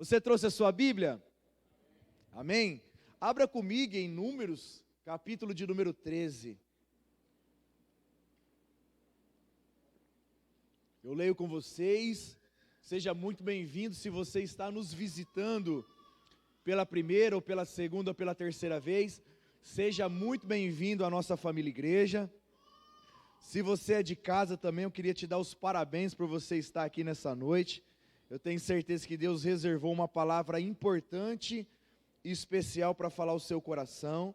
Você trouxe a sua Bíblia? Amém? Abra comigo em Números, capítulo de número 13. Eu leio com vocês. Seja muito bem-vindo se você está nos visitando pela primeira, ou pela segunda, ou pela terceira vez. Seja muito bem-vindo à nossa família igreja. Se você é de casa também, eu queria te dar os parabéns por você estar aqui nessa noite. Eu tenho certeza que Deus reservou uma palavra importante e especial para falar ao seu coração.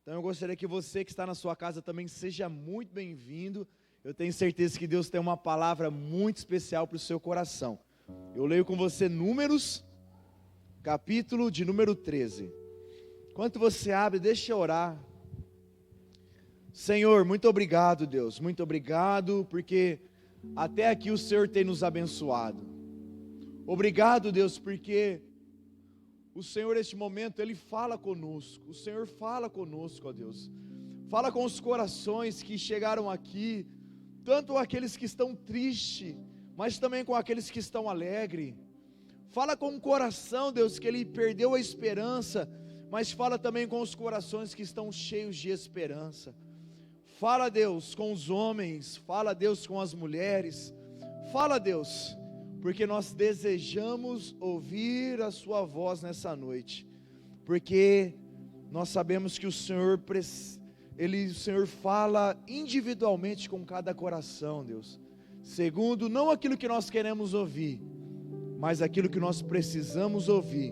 Então eu gostaria que você que está na sua casa também seja muito bem-vindo. Eu tenho certeza que Deus tem uma palavra muito especial para o seu coração. Eu leio com você Números, capítulo de número 13. Enquanto você abre, deixa eu orar. Senhor, muito obrigado, Deus, muito obrigado, porque até aqui o Senhor tem nos abençoado. Obrigado, Deus, porque o Senhor neste momento, Ele fala conosco. O Senhor fala conosco, ó Deus. Fala com os corações que chegaram aqui, tanto aqueles que estão tristes, mas também com aqueles que estão alegres. Fala com o coração, Deus, que ele perdeu a esperança, mas fala também com os corações que estão cheios de esperança. Fala, Deus, com os homens, fala, Deus, com as mulheres. Fala, Deus, porque nós desejamos ouvir a sua voz nessa noite, porque nós sabemos que o Senhor fala individualmente com cada coração, Deus, segundo não aquilo que nós queremos ouvir, mas aquilo que nós precisamos ouvir.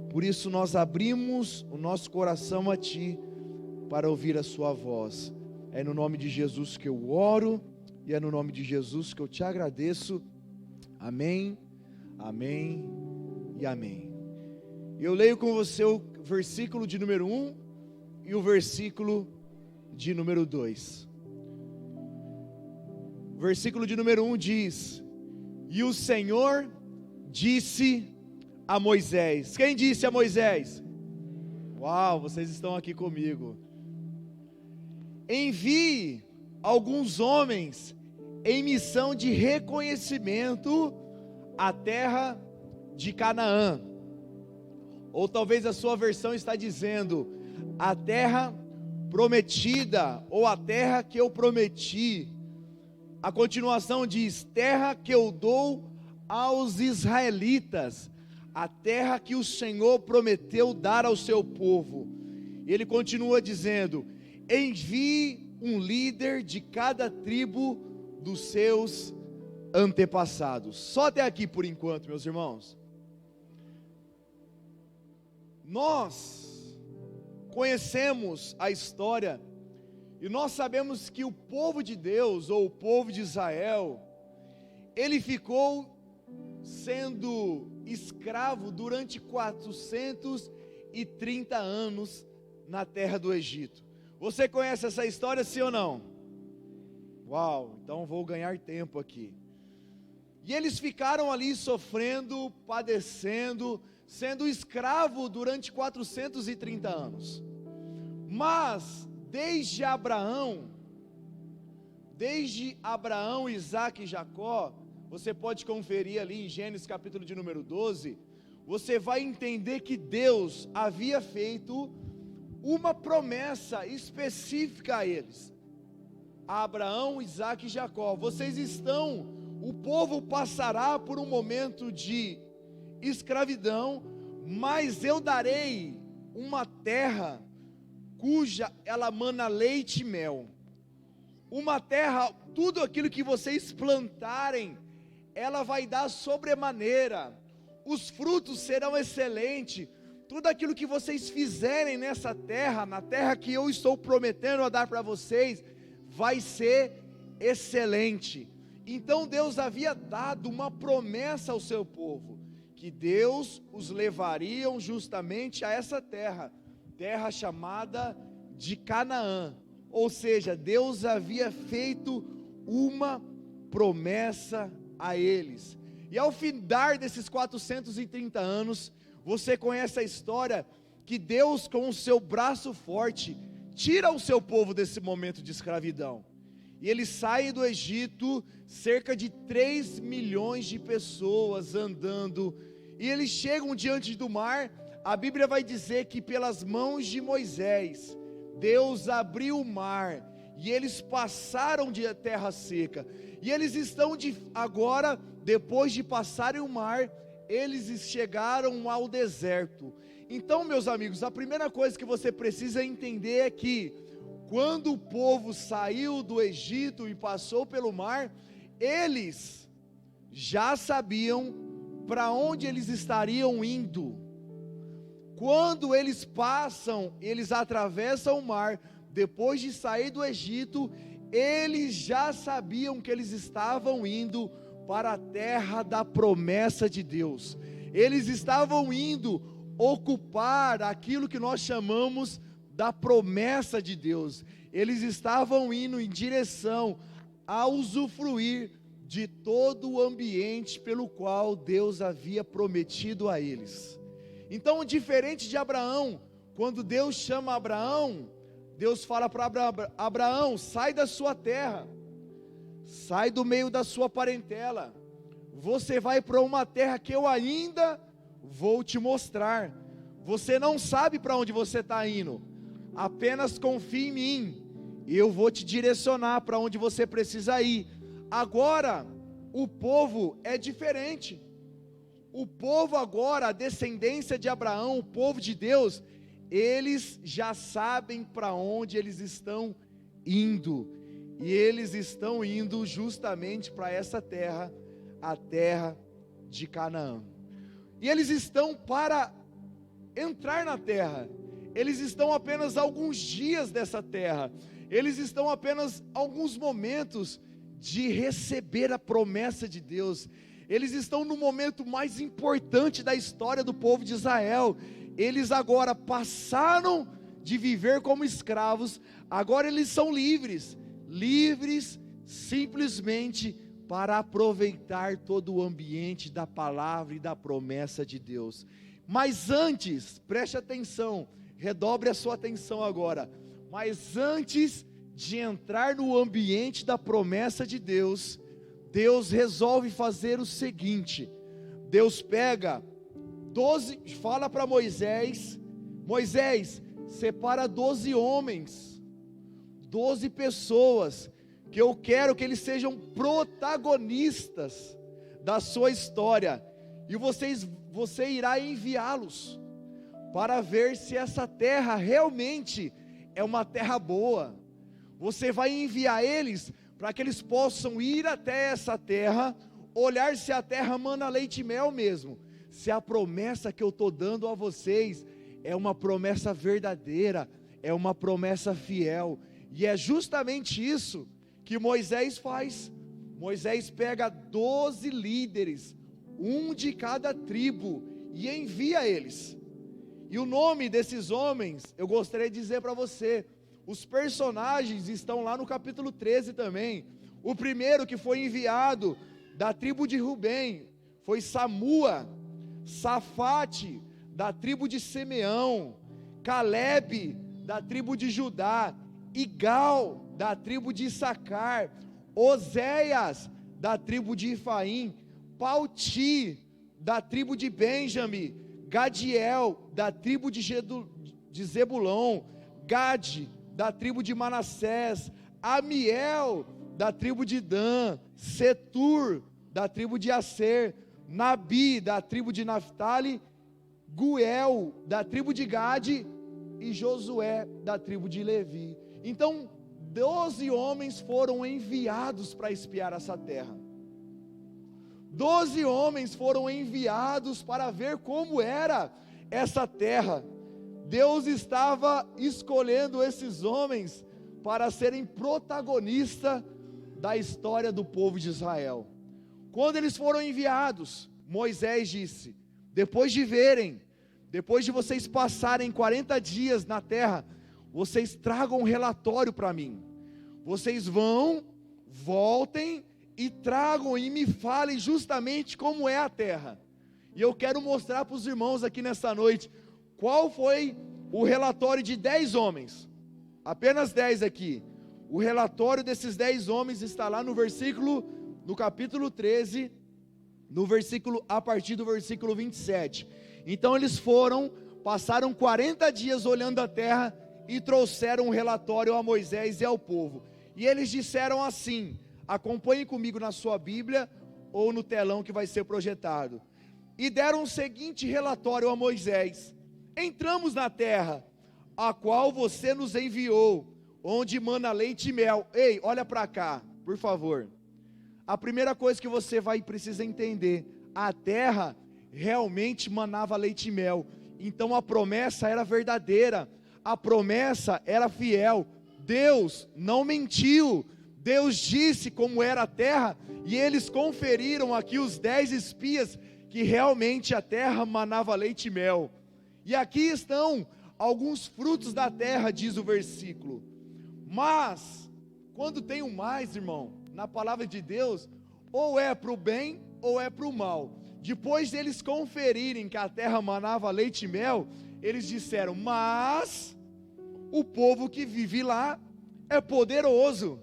Por isso nós abrimos o nosso coração a Ti, para ouvir a sua voz. É no nome de Jesus que eu oro, e é no nome de Jesus que eu te agradeço. Amém, amém e amém. Eu leio com você o versículo de número 1 e o versículo de número 2. O versículo de número 1 diz: E o Senhor disse a Moisés. Quem disse a Moisés? Uau, vocês estão aqui comigo. Envie alguns homens em missão de reconhecimento à terra de Canaã. Ou talvez a sua versão está dizendo a terra prometida, ou a terra que eu prometi. A continuação diz: terra que eu dou aos israelitas, a terra que o Senhor prometeu dar ao seu povo. E ele continua dizendo: envie um líder de cada tribo dos seus antepassados. Só até aqui por enquanto, meus irmãos. Nós conhecemos a história e nós sabemos que o povo de Deus, ou o povo de Israel, ele ficou sendo escravo durante 430 anos na terra do Egito. Você conhece essa história, sim ou não? Uau, então vou ganhar tempo aqui. E eles ficaram ali sofrendo, padecendo, sendo escravo durante 430 anos. Mas desde Abraão, Isaac e Jacó, você pode conferir ali em Gênesis capítulo de número 12, você vai entender que Deus havia feito uma promessa específica a eles, a Abraão, Isaac e Jacó. O povo passará por um momento de escravidão, mas eu darei uma terra cuja ela mana leite e mel. Uma terra, tudo aquilo que vocês plantarem, ela vai dar sobremaneira, os frutos serão excelentes. Tudo aquilo que vocês fizerem nessa terra, na terra que eu estou prometendo a dar para vocês, vai ser excelente. Então Deus havia dado uma promessa ao seu povo, que Deus os levaria justamente a essa terra chamada de Canaã. Ou seja, Deus havia feito uma promessa a eles. E ao findar desses 430 anos, você conhece a história que Deus, com o seu braço forte, tira o seu povo desse momento de escravidão. E ele sai do Egito, cerca de 3 milhões de pessoas andando e eles chegam diante do mar. A Bíblia vai dizer que pelas mãos de Moisés, Deus abriu o mar, e eles passaram de terra seca, e eles estão agora, depois de passarem o mar, eles chegaram ao deserto. Então, meus amigos, a primeira coisa que você precisa entender é que, quando o povo saiu do Egito e passou pelo mar, eles já sabiam para onde eles estariam indo. Quando eles passam, eles atravessam o mar, depois de sair do Egito, eles já sabiam que eles estavam indo para a terra da promessa de Deus. Eles estavam indo ocupar aquilo que nós chamamos da promessa de Deus. Eles estavam indo em direção a usufruir de todo o ambiente pelo qual Deus havia prometido a eles. Então, diferente de Abraão, quando Deus chama Abraão, Deus fala para Abraão: sai da sua terra, sai do meio da sua parentela, você vai para uma terra que eu ainda vou te mostrar. Você não sabe para onde você está indo, apenas confie em mim, e eu vou te direcionar para onde você precisa ir. Agora, o povo é diferente. O povo agora, a descendência de Abraão, o povo de Deus, eles já sabem para onde eles estão indo, e eles estão indo justamente para essa terra, a terra de Canaã. E eles estão para entrar na terra, eles estão apenas alguns dias dessa terra, eles estão apenas alguns momentos de receber a promessa de Deus. Eles estão no momento mais importante da história do povo de Israel. Eles agora passaram de viver como escravos, agora eles são livres simplesmente para aproveitar todo o ambiente da palavra e da promessa de Deus. Mas antes, preste atenção, redobre a sua atenção agora, mas antes de entrar no ambiente da promessa de Deus, Deus resolve fazer o seguinte: Deus pega 12, fala para Moisés: Moisés, separa 12 homens, 12 pessoas, que eu quero que eles sejam protagonistas da sua história, e você irá enviá-los, para ver se essa terra realmente é uma terra boa. Você vai enviar eles, para que eles possam ir até essa terra, olhar se a terra mana leite e mel mesmo, se a promessa que eu estou dando a vocês é uma promessa verdadeira, é uma promessa fiel. E é justamente isso que Moisés faz. Moisés pega 12 líderes, um de cada tribo, e envia eles. E o nome desses homens, eu gostaria de dizer para você, os personagens estão lá no capítulo 13 também. O primeiro que foi enviado da tribo de Rubem foi Samua. Safate, da tribo de Simeão. Calebe, da tribo de Judá. Igal, da tribo de Issacar. Oséias, da tribo de Efraim. Palti, da tribo de Benjamim. Gadiel, da tribo de Zebulon. Gade, da tribo de Manassés. Amiel, da tribo de Dan. Setur, da tribo de Aser. Nabi, da tribo de Naftali. Guel, da tribo de Gade. E Josué, da tribo de Levi. Então 12 homens foram enviados para espiar essa terra. 12 homens foram enviados para ver como era essa terra. Deus estava escolhendo esses homens para serem protagonistas da história do povo de Israel. Quando eles foram enviados, Moisés disse: depois de vocês passarem 40 dias na terra, vocês tragam um relatório para mim. Vocês voltem e tragam e me falem justamente como é a terra. E eu quero mostrar para os irmãos aqui nessa noite, qual foi o relatório de 10 homens, apenas 10 aqui. O relatório desses 10 homens está lá no capítulo 13, a partir do versículo 27. Então eles passaram 40 dias olhando a terra e trouxeram um relatório a Moisés e ao povo. E eles disseram assim, acompanhe comigo na sua Bíblia ou no telão que vai ser projetado. E deram o seguinte relatório a Moisés: entramos na terra, a qual você nos enviou, onde mana leite e mel. Ei, olha para cá, por favor. A primeira coisa que você precisa entender, a terra realmente manava leite e mel. Então a promessa era verdadeira, a promessa era fiel. Deus não mentiu, Deus disse como era a terra, e eles conferiram aqui, os 10 espias, que realmente a terra manava leite e mel. E aqui estão alguns frutos da terra, diz o versículo. Mas, quando tem um mais, irmão, na palavra de Deus, ou é para o bem, ou é para o mal. Depois deles conferirem que a terra manava leite e mel, eles disseram, mas o povo que vive lá é poderoso.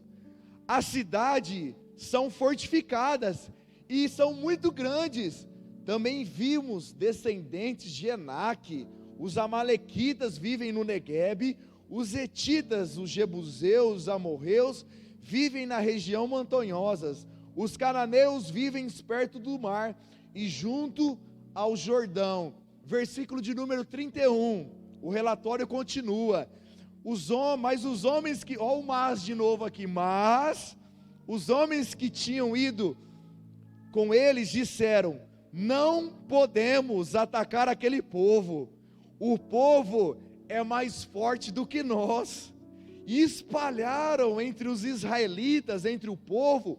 As cidades são fortificadas e são muito grandes. Também vimos descendentes de Enaque, os amalequitas vivem no Neguebe, os hetitas, os jebuseus, os amorreus vivem na região montanhosas, os cananeus vivem perto do mar e junto ao Jordão. Versículo de número 31, o relatório continua. Mas os homens que, ó o mas de novo aqui, mas os homens que tinham ido com eles disseram, não podemos atacar aquele povo, o povo é mais forte do que nós. E espalharam entre os israelitas, entre o povo,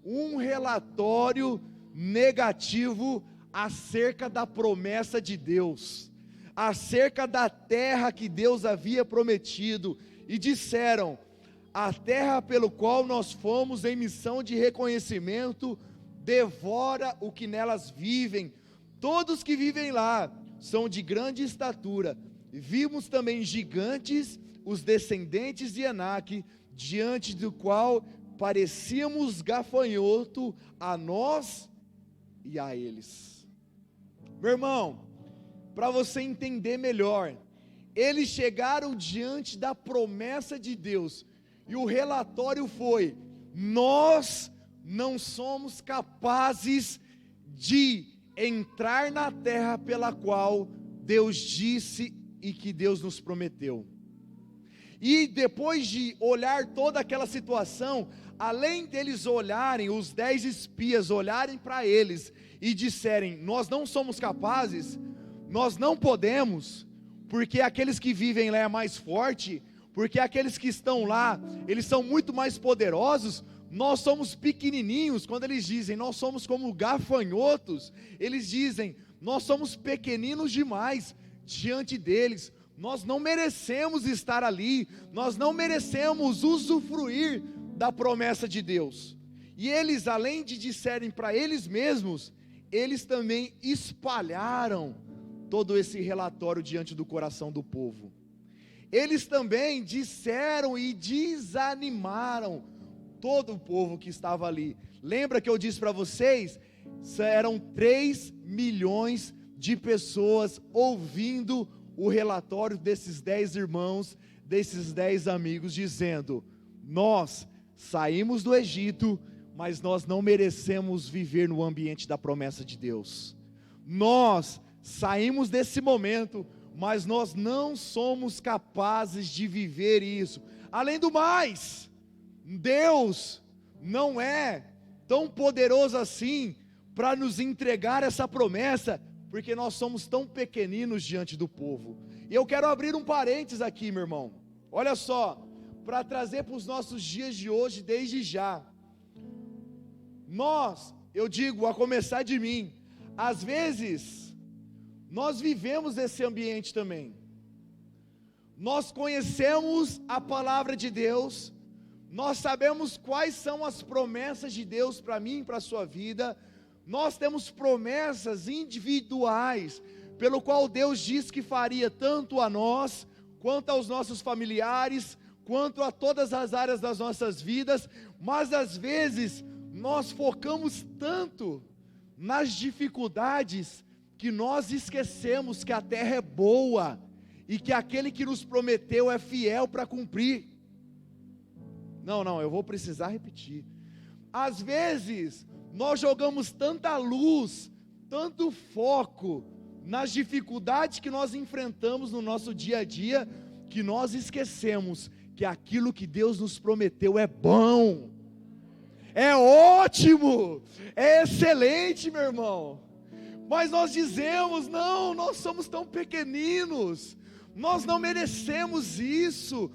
um relatório negativo acerca da promessa de Deus, acerca da terra que Deus havia prometido, e disseram, a terra pelo qual nós fomos em missão de reconhecimento, devora o que nelas vivem, todos que vivem lá são de grande estatura, vimos também gigantes, os descendentes de Enaque, diante do qual parecíamos gafanhoto a nós e a eles. Meu irmão, para você entender melhor, eles chegaram diante da promessa de Deus, e o relatório foi, nós não somos capazes de entrar na terra pela qual Deus disse e que Deus nos prometeu. E depois de olhar toda aquela situação, além deles olharem, os 10 espias olharem para eles e disserem, nós não somos capazes, nós não podemos, porque aqueles que vivem lá é mais forte, porque aqueles que estão lá, eles são muito mais poderosos, nós somos pequenininhos. Quando eles dizem, nós somos como gafanhotos, eles dizem, nós somos pequeninos demais diante deles, nós não merecemos estar ali, nós não merecemos usufruir da promessa de Deus. E eles, além de disserem para eles mesmos, eles também espalharam todo esse relatório diante do coração do povo. Eles também disseram e desanimaram todo o povo que estava ali. Lembra que eu disse para vocês, eram 3 milhões de pessoas ouvindo o relatório desses 10 irmãos, desses 10 amigos, dizendo, nós saímos do Egito, mas nós não merecemos viver no ambiente da promessa de Deus. Nós saímos desse momento, mas nós não somos capazes de viver isso. Além do mais, Deus não é tão poderoso assim para nos entregar essa promessa, porque nós somos tão pequeninos diante do povo. E eu quero abrir um parênteses aqui, meu irmão. Olha só, para trazer para os nossos dias de hoje, desde já. Nós, eu digo, a começar de mim, às vezes, nós vivemos esse ambiente também. Nós conhecemos a palavra de Deus, nós sabemos quais são as promessas de Deus para mim e para a sua vida. Nós temos promessas individuais, pelo qual Deus diz que faria tanto a nós, quanto aos nossos familiares, quanto a todas as áreas das nossas vidas, mas às vezes, nós focamos tanto nas dificuldades que nós esquecemos que a terra é boa e que aquele que nos prometeu é fiel para cumprir. Não, eu vou precisar repetir. Às vezes, nós jogamos tanta luz, tanto foco nas dificuldades que nós enfrentamos no nosso dia a dia, que nós esquecemos que aquilo que Deus nos prometeu é bom, é ótimo, é excelente, meu irmão. Mas nós dizemos, não, nós somos tão pequeninos, nós não merecemos isso.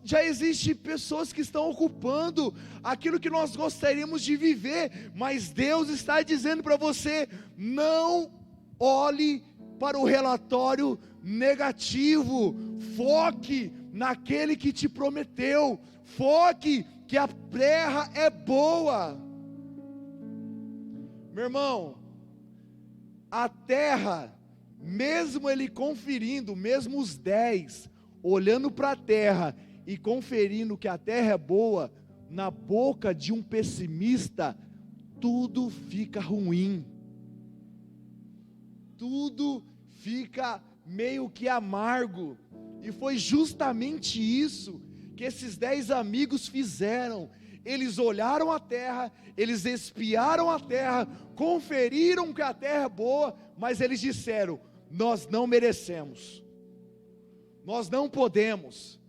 Já existem pessoas que estão ocupando aquilo que nós gostaríamos de viver, mas Deus está dizendo para você, não olhe para o relatório negativo, foque naquele que te prometeu, foque que a terra é boa. Meu irmão, a terra, mesmo ele conferindo, mesmo os 10, olhando para a terra e conferindo que a terra é boa, na boca de um pessimista, tudo fica ruim, tudo fica meio que amargo, e foi justamente isso que esses 10 amigos fizeram. Eles olharam a terra, eles espiaram a terra, conferiram que a terra é boa, mas eles disseram, nós não merecemos, nós não podemos,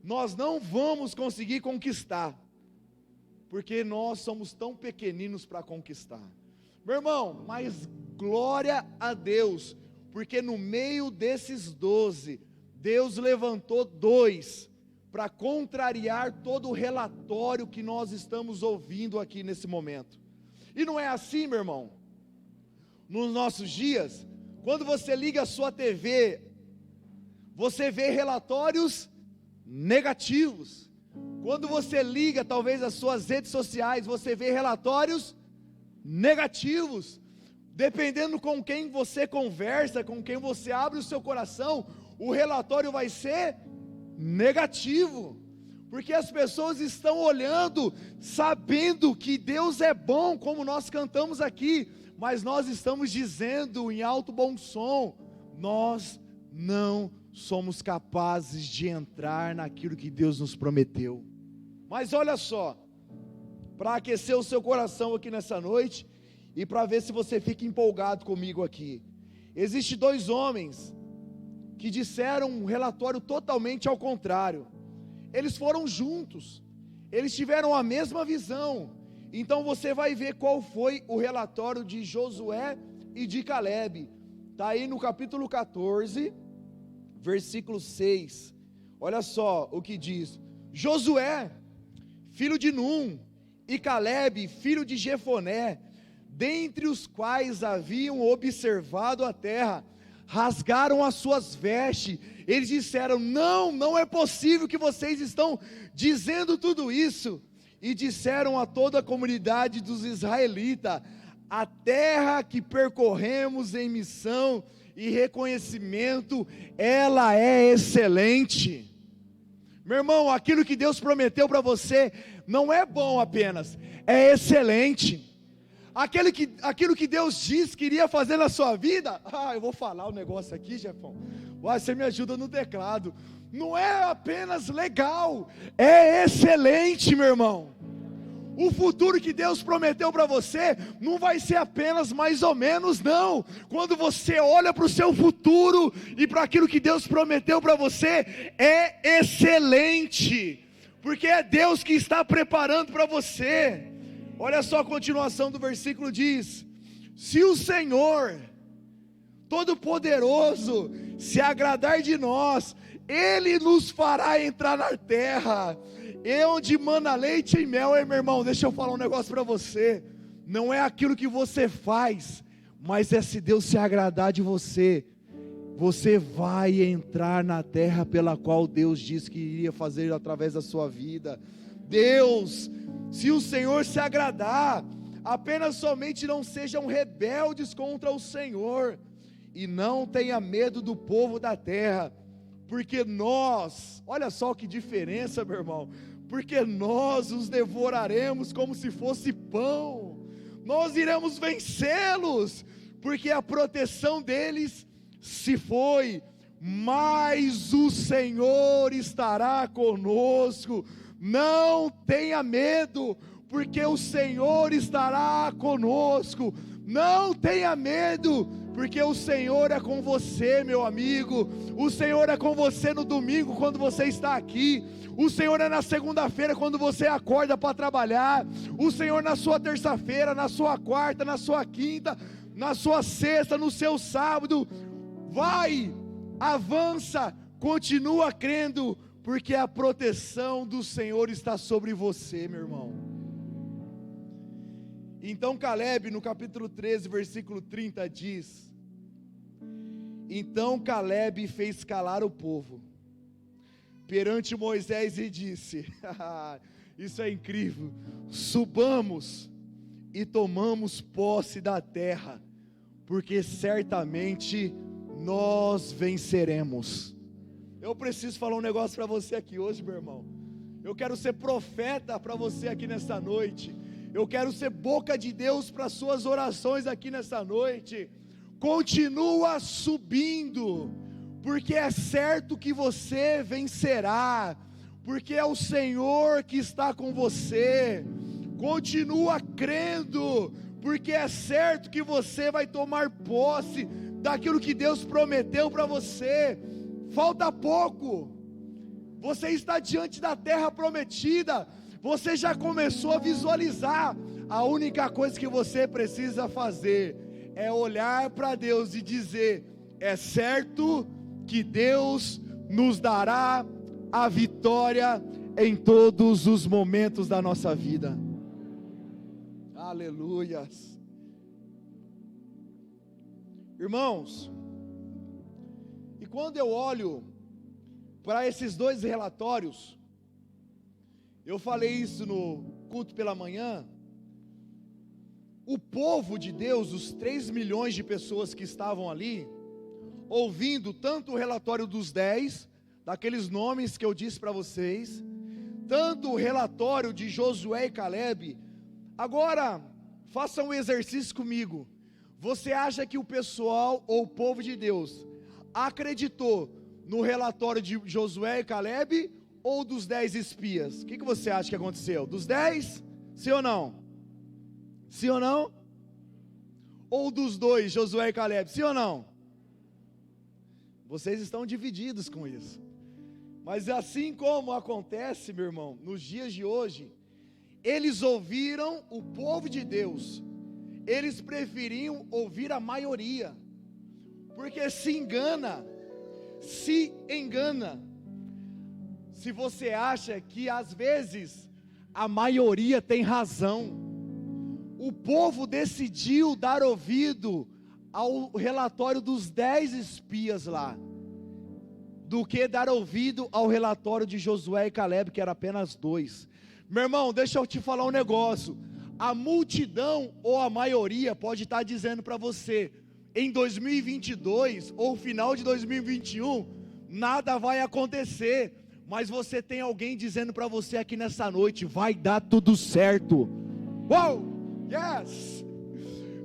nós não vamos conseguir conquistar, porque nós somos tão pequeninos para conquistar. Meu irmão, mas glória a Deus, porque no meio desses 12, Deus levantou 2, para contrariar todo o relatório que nós estamos ouvindo aqui nesse momento. E não é assim, meu irmão, nos nossos dias, quando você liga a sua TV, você vê relatórios negativos. Quando você liga talvez as suas redes sociais, você vê relatórios negativos. Dependendo com quem você conversa, com quem você abre o seu coração, o relatório vai ser negativo, porque as pessoas estão olhando, sabendo que Deus é bom, como nós cantamos aqui, mas nós estamos dizendo em alto bom som, nós não somos capazes de entrar naquilo que Deus nos prometeu. Mas olha só, para aquecer o seu coração aqui nessa noite, e para ver se você fica empolgado comigo aqui, existem 2 homens, que disseram um relatório totalmente ao contrário. Eles foram juntos, eles tiveram a mesma visão. Então você vai ver qual foi o relatório de Josué e de Caleb. Está aí no capítulo 14, versículo 6. Olha só o que diz: Josué, filho de Num, e Caleb, filho de Jefoné, dentre os quais haviam observado a terra, rasgaram as suas vestes. Eles disseram, não é possível que vocês estão dizendo tudo isso. E disseram a toda a comunidade dos israelitas, a terra que percorremos em missão e reconhecimento, ela é excelente. Meu irmão, aquilo que Deus prometeu para você, não é bom apenas, é excelente. Aquilo que Deus disse que iria fazer na sua vida, eu vou falar um negócio aqui, Jefão, você me ajuda no teclado, não é apenas legal, é excelente, meu irmão. O futuro que Deus prometeu para você, não vai ser apenas mais ou menos, não. Quando você olha para o seu futuro, e para aquilo que Deus prometeu para você, é excelente, porque é Deus que está preparando para você. Olha só a continuação do versículo diz, se o Senhor Todo-Poderoso se agradar de nós, Ele nos fará entrar na terra, onde mana leite e mel. Meu irmão, deixa eu falar um negócio para você, não é aquilo que você faz, mas é se Deus se agradar de você, você vai entrar na terra pela qual Deus disse que iria fazer através da sua vida. Deus, se o Senhor se agradar, apenas somente não sejam rebeldes contra o Senhor, e não tenha medo do povo da terra, porque nós, olha só que diferença, meu irmão, porque nós os devoraremos como se fosse pão, nós iremos vencê-los, porque a proteção deles se foi, mas o Senhor estará conosco. Não tenha medo, porque o Senhor estará conosco. Não tenha medo, porque o Senhor é com você, meu amigo. O Senhor é com você no domingo quando você está aqui. O Senhor é na segunda-feira quando você acorda para trabalhar. O Senhor na sua terça-feira, na sua quarta, na sua quinta, na sua sexta, no seu sábado. Vai, avança, continua crendo, porque a proteção do Senhor está sobre você, meu irmão. Então Caleb, no capítulo 13, versículo 30 diz: então Caleb fez calar o povo perante Moisés e disse, isso é incrível, subamos e tomamos posse da terra, porque certamente nós venceremos. Eu preciso falar um negócio para você aqui hoje, meu irmão. Eu quero ser profeta para você aqui nessa noite. Eu quero ser boca de Deus para suas orações aqui nessa noite. Continua subindo, porque é certo que você vencerá, porque é o Senhor que está com você. Continua crendo, porque é certo que você vai tomar posse daquilo que Deus prometeu para você. Falta pouco, você está diante da terra prometida, você já começou a visualizar. A única coisa que você precisa fazer é olhar para Deus e dizer: é certo que Deus nos dará a vitória em todos os momentos da nossa vida. Aleluias. Irmãos, e quando eu olho para esses dois relatórios, eu falei isso no culto pela manhã, o povo de Deus, os 3 milhões de pessoas que estavam ali, ouvindo tanto o relatório dos 10, daqueles nomes que eu disse para vocês, tanto o relatório de Josué e Caleb. Agora, faça um exercício comigo. Você acha que o pessoal, ou o povo de Deus, acreditou no relatório de Josué e Caleb, ou dos 10 espias? O que você acha que aconteceu? Dos 10? Sim ou não? Sim ou não? Ou dos 2, Josué e Caleb? Sim ou não? Vocês estão divididos com isso. Mas assim como acontece, meu irmão, nos dias de hoje, eles ouviram o povo de Deus, eles preferiam ouvir a maioria, porque se engana, se você acha que às vezes a maioria tem razão. O povo decidiu dar ouvido ao relatório dos 10 espias lá, do que dar ouvido ao relatório de Josué e Caleb, que era apenas 2. Meu irmão, deixa eu te falar um negócio. A multidão ou a maioria pode estar dizendo para você, em 2022 ou final de 2021, nada vai acontecer, mas você tem alguém dizendo para você aqui nessa noite: vai dar tudo certo. Uou, yes,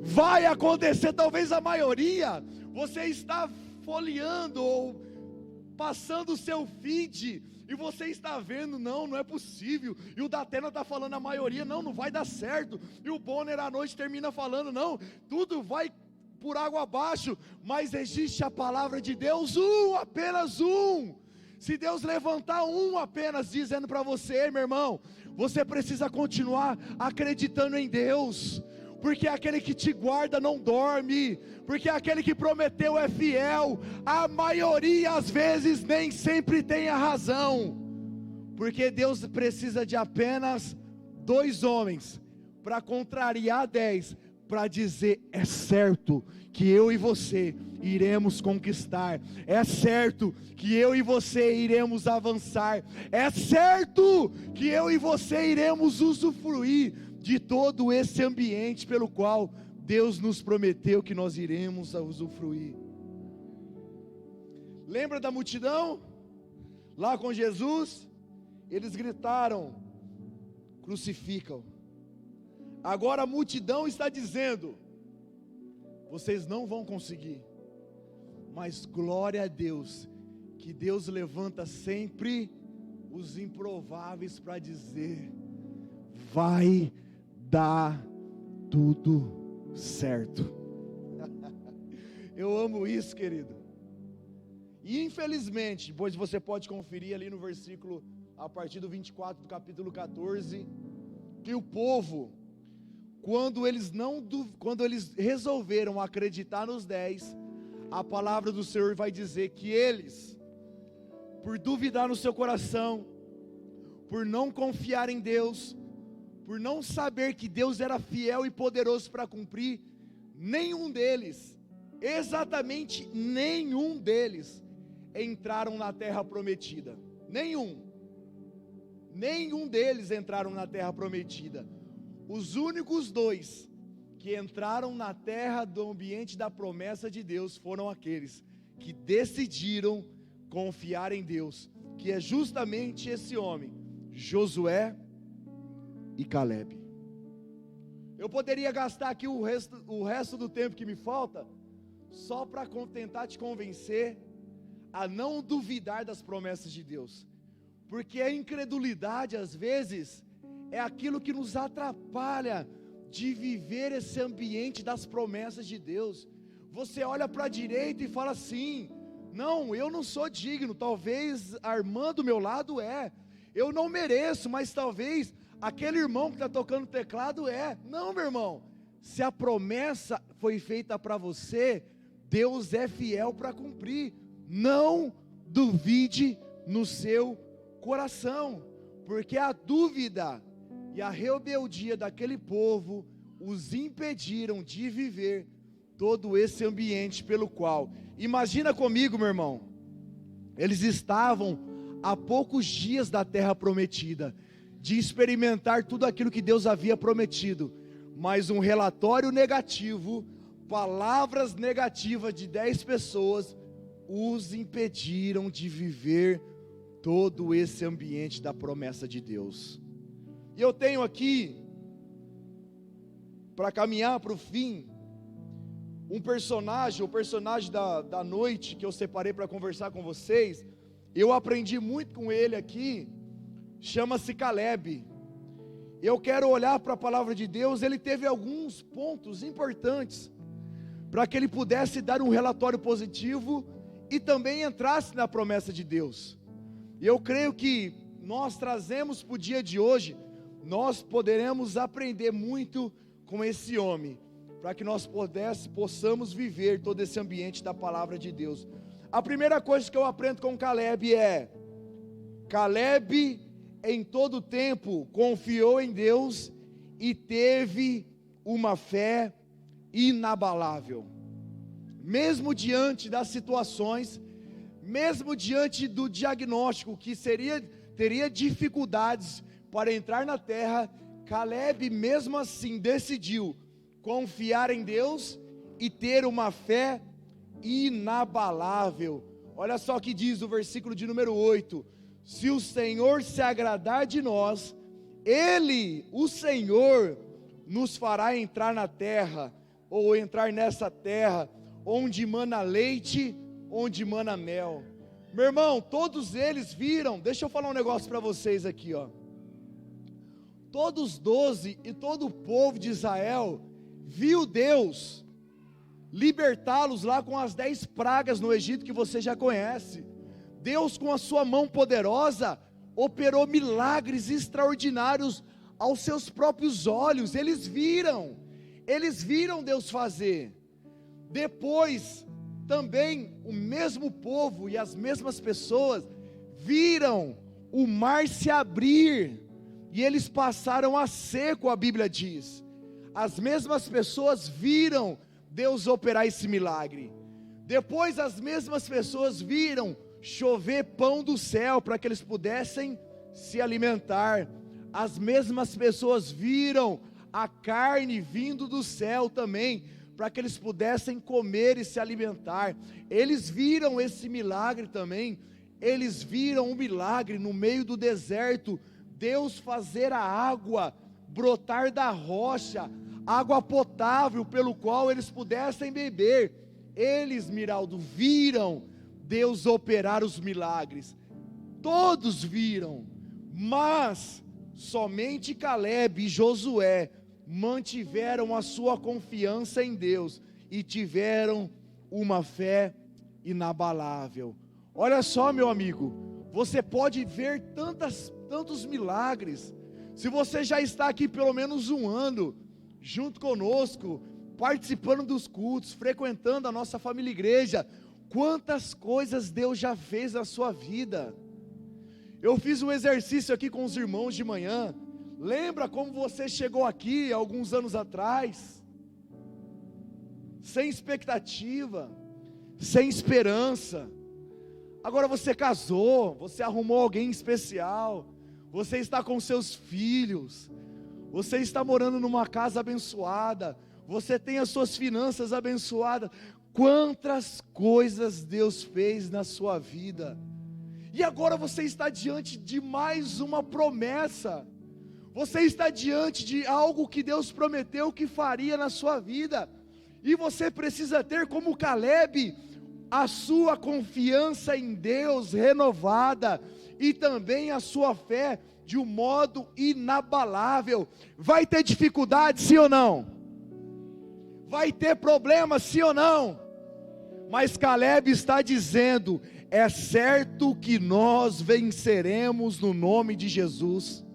vai acontecer. Talvez a maioria, você está folheando ou passando o seu feed, e você está vendo, não é possível, e o Datena está falando a maioria, não vai dar certo, e o Bonner à noite termina falando, não, tudo vai por água abaixo, mas existe a palavra de Deus, apenas um. Se Deus levantar um apenas dizendo para você, meu irmão, você precisa continuar acreditando em Deus, porque aquele que te guarda não dorme, porque aquele que prometeu é fiel. A maioria às vezes nem sempre tem a razão, porque Deus precisa de apenas 2 homens para contrariar 10, para dizer: é certo que eu e você iremos conquistar, é certo que eu e você iremos avançar, é certo que eu e você iremos usufruir de todo esse ambiente pelo qual Deus nos prometeu que nós iremos usufruir. Lembra da multidão? Lá com Jesus, eles gritaram: crucificam. Agora a multidão está dizendo: vocês não vão conseguir. Mas glória a Deus, que Deus levanta sempre os improváveis para dizer: vai dar tudo certo. Eu amo isso, querido. E infelizmente, depois você pode conferir ali no versículo, a partir do 24 do capítulo 14, que o povo, quando eles resolveram acreditar nos 10, a palavra do Senhor vai dizer que eles, por duvidar no seu coração, por não confiar em Deus, por não saber que Deus era fiel e poderoso para cumprir, nenhum deles, exatamente nenhum deles, entraram na terra prometida. Nenhum deles entraram na terra prometida. Os únicos dois que entraram na terra do ambiente da promessa de Deus foram aqueles que decidiram confiar em Deus, que é justamente esse homem, Josué e Calebe. Eu poderia gastar aqui o resto do tempo que me falta só para tentar te convencer a não duvidar das promessas de Deus, porque a incredulidade às vezes é aquilo que nos atrapalha de viver esse ambiente das promessas de Deus. Você olha para a direita e fala assim: não, eu não sou digno. Talvez a irmã do meu lado eu não mereço, mas talvez aquele irmão que está tocando teclado Não, meu irmão, se a promessa foi feita para você, Deus é fiel para cumprir. Não duvide no seu coração, porque a dúvida e a rebeldia daquele povo os impediram de viver todo esse ambiente pelo qual, imagina comigo, meu irmão, eles estavam a poucos dias da terra prometida, de experimentar tudo aquilo que Deus havia prometido, mas um relatório negativo, palavras negativas de 10 pessoas, os impediram de viver todo esse ambiente da promessa de Deus. E eu tenho aqui, para caminhar para o fim, o personagem da noite que eu separei para conversar com vocês. Eu aprendi muito com ele aqui, chama-se Calebe. Eu quero olhar para a palavra de Deus. Ele teve alguns pontos importantes para que ele pudesse dar um relatório positivo e também entrasse na promessa de Deus. E eu creio que nós trazemos para o dia de hoje, nós poderemos aprender muito com esse homem, para que nós possamos viver todo esse ambiente da palavra de Deus. A primeira coisa que eu aprendo com Calebe Calebe em todo tempo confiou em Deus e teve uma fé inabalável. Mesmo diante das situações, mesmo diante do diagnóstico que teria dificuldades para entrar na terra, Calebe mesmo assim decidiu confiar em Deus e ter uma fé inabalável. Olha só o que diz o versículo de número 8: se o Senhor se agradar de nós, o Senhor, nos fará entrar na terra, ou entrar nessa terra, onde mana leite, onde mana mel. Meu irmão, todos eles viram, deixa eu falar um negócio para vocês aqui, todos os 12 e todo o povo de Israel viu Deus libertá-los lá com as 10 pragas no Egito, que você já conhece. Deus, com a sua mão poderosa, operou milagres extraordinários aos seus próprios olhos. Eles viram Deus fazer. Depois, também, o mesmo povo e as mesmas pessoas viram o mar se abrir, e eles passaram a seco, a Bíblia diz. As mesmas pessoas viram Deus operar esse milagre. Depois as mesmas pessoas viram chover pão do céu para que eles pudessem se alimentar. As mesmas pessoas viram a carne vindo do céu também, para que eles pudessem comer e se alimentar. Eles viram esse milagre também. Eles viram um milagre no meio do deserto, Deus fazer a água brotar da rocha água potável pelo qual eles pudessem beber. Eles, Miraldo, viram Deus operar os milagres. Todos viram, mas somente Caleb e Josué mantiveram a sua confiança em Deus e tiveram uma fé inabalável. Olha só, meu amigo, você pode ver tantos milagres. Se você já está aqui pelo menos um ano, junto conosco, participando dos cultos, frequentando a nossa família igreja, quantas coisas Deus já fez na sua vida. Eu fiz um exercício aqui com os irmãos de manhã. Lembra como você chegou aqui alguns anos atrás? Sem expectativa, sem esperança. Agora você casou, você arrumou alguém especial, você está com seus filhos, você está morando numa casa abençoada, você tem as suas finanças abençoadas. Quantas coisas Deus fez na sua vida. E agora você está diante de mais uma promessa. Você está diante de algo que Deus prometeu que faria na sua vida. E você precisa ter, como Caleb, a sua confiança em Deus renovada e também a sua fé de um modo inabalável. Vai ter dificuldade, sim ou não? Vai ter problema, sim ou não? Mas Caleb está dizendo: é certo que nós venceremos no nome de Jesus.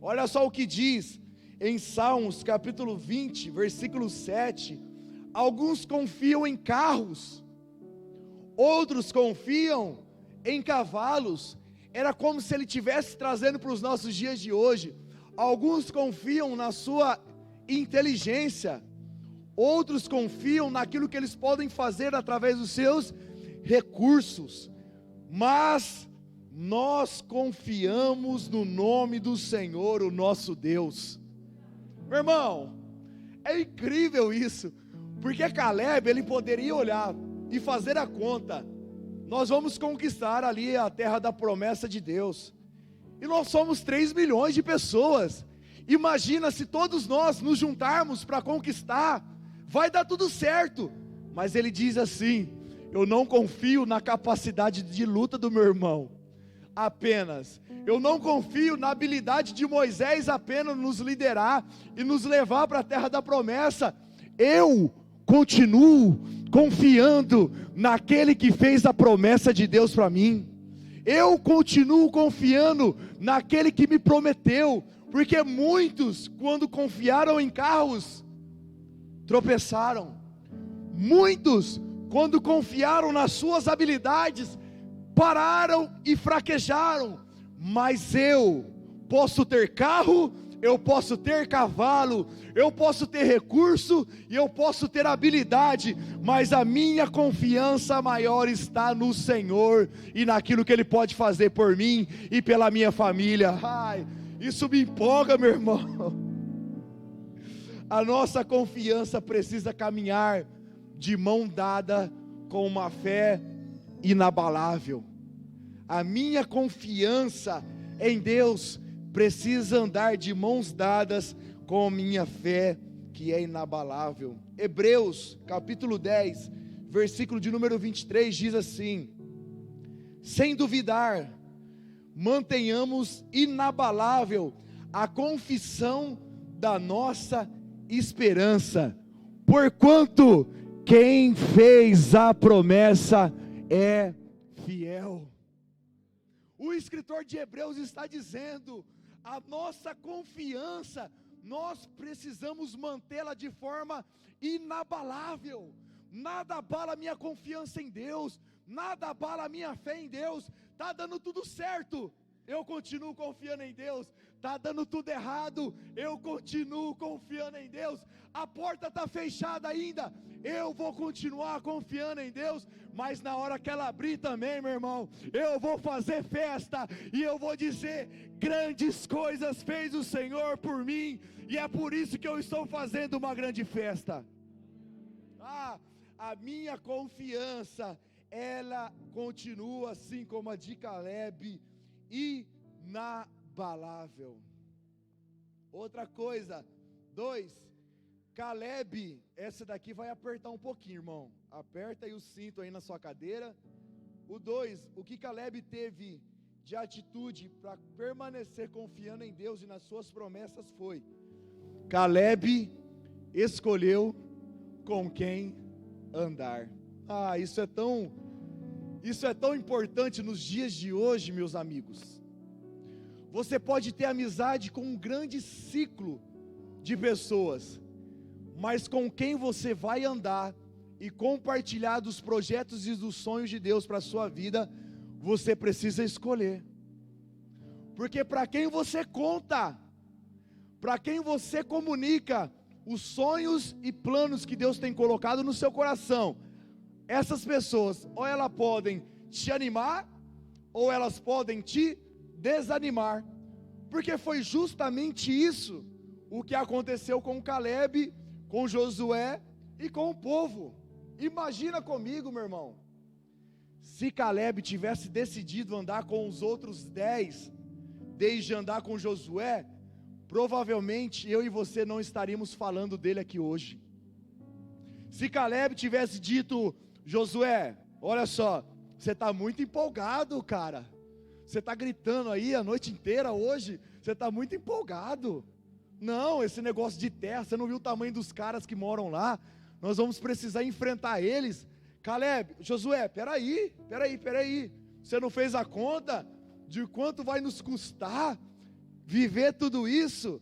Olha só o que diz em Salmos capítulo 20, versículo 7. Alguns confiam em carros, outros confiam em cavalos. Era como se ele estivesse trazendo para os nossos dias de hoje. Alguns confiam na sua inteligência, outros confiam naquilo que eles podem fazer através dos seus recursos, mas nós confiamos no nome do Senhor, o nosso Deus. Meu irmão, é incrível isso, porque Caleb, ele poderia olhar e fazer a conta: nós vamos conquistar ali a terra da promessa de Deus, e nós somos 3 milhões de pessoas, imagina se todos nós nos juntarmos para conquistar, vai dar tudo certo. Mas ele diz assim: eu não confio na capacidade de luta do meu irmão apenas, eu não confio na habilidade de Moisés apenas nos liderar e nos levar para a terra da promessa. Eu continuo confiando naquele que fez a promessa de Deus para mim. Eu continuo confiando naquele que me prometeu, porque muitos, quando confiaram em carros, tropeçaram. Muitos, quando confiaram nas suas habilidades, pararam e fraquejaram. Mas eu posso ter carro, eu posso ter cavalo, eu posso ter recurso e eu posso ter habilidade, mas a minha confiança maior está no Senhor e naquilo que Ele pode fazer por mim e pela minha família. Ai, isso me empolga, meu irmão. A nossa confiança precisa caminhar de mão dada com uma fé inabalável. A minha confiança em Deus precisa andar de mãos dadas com a minha fé que é inabalável. Hebreus capítulo 10, versículo de número 23 diz assim: sem duvidar, mantenhamos inabalável a confissão da nossa esperança, porquanto quem fez a promessa é fiel. O escritor de Hebreus está dizendo: a nossa confiança, nós precisamos mantê-la de forma inabalável. Nada abala a minha confiança em Deus, nada abala a minha fé em Deus. Está dando tudo certo, eu continuo confiando em Deus. Está dando tudo errado, eu continuo confiando em Deus. A porta está fechada ainda, eu vou continuar confiando em Deus. Mas na hora que ela abrir também, meu irmão, eu vou fazer festa e eu vou dizer: grandes coisas fez o Senhor por mim, e é por isso que eu estou fazendo uma grande festa. A minha confiança, ela continua assim como a de Caleb, inabalável. Outra coisa, 2, Caleb, essa daqui vai apertar um pouquinho, irmão. Aperta aí o cinto aí na sua cadeira. O 2, o que Caleb teve de atitude para permanecer confiando em Deus e nas suas promessas foi: Caleb escolheu com quem andar. Isso é tão importante nos dias de hoje, meus amigos. Você pode ter amizade com um grande ciclo de pessoas, mas com quem você vai andar e compartilhar dos projetos e dos sonhos de Deus para a sua vida, você precisa escolher. Porque para quem você conta, para quem você comunica os sonhos e planos que Deus tem colocado no seu coração, essas pessoas, ou elas podem te animar, ou elas podem te desanimar. Porque foi justamente isso o que aconteceu com Caleb, com Josué e com o povo. Imagina comigo, meu irmão, se Caleb tivesse decidido andar com os outros 10, desde andar com Josué, provavelmente eu e você não estaríamos falando dele aqui hoje. Se Caleb tivesse dito: Josué, olha só, você está muito empolgado, cara, você está gritando aí a noite inteira hoje, você está muito empolgado. Não, esse negócio de terra, você não viu o tamanho dos caras que moram lá, nós vamos precisar enfrentar eles. Caleb, Josué, peraí, você não fez a conta de quanto vai nos custar viver tudo isso?